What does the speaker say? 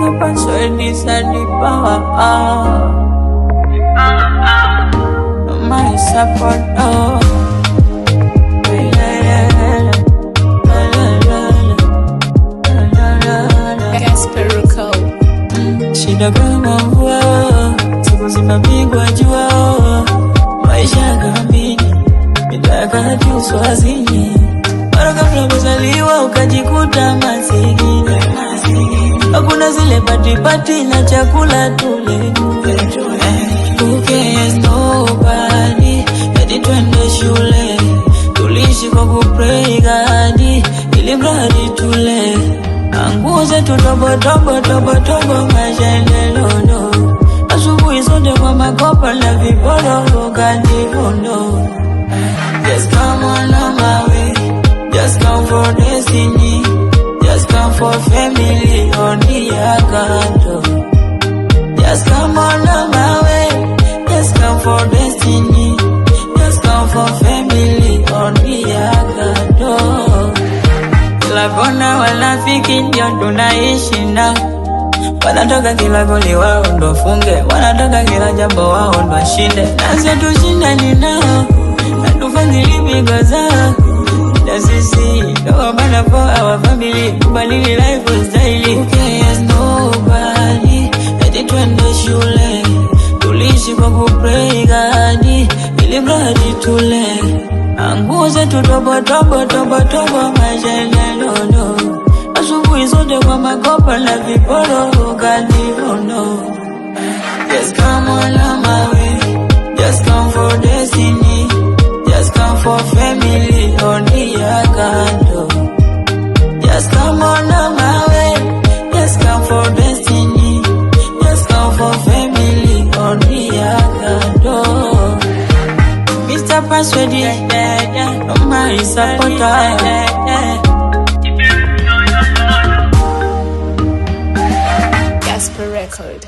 Mr. Password is a deeper. My support, shida kama mvua, siku zimepigwa jua, maisha gambini, midakati uswazini. Mara kabla kuzaliwa ukajikuta masikini, hakuna zile pati na chakula tule. Who cares nobody, eti twende shule, tulishi kwa kupray God, ili mradi tule. Nguo zetu tobo maisha endelolo, asubuhi zote kwa makopa na viporo kandivondo. Just come on my way, just come for destiny, just come for family on the account. Just come on my way, just come for destiny, just come for family on the account. Kila kona wanafiki ndio tunaishi nao, wanatoka kila goli wao ndo funge, wanatoka kila jambo wao ndo washinde. Nasi tushindani nao, natufadhili migo zao, na sisi ndo wabana for our family, kubadili lifestyle. Who cares nobody, eti twende shule, tulishi kwa kupray God, ili mradi tule. Nguo zetu tobo maisha endelolo, asubuhi zote kwa makopa na viporo kandivondo. Just come on my way, just come for destiny, just come for family on the account. Just come on my way, just come for destiny, just come for family on the account. Mr. Password, my supporter. Gasper Record.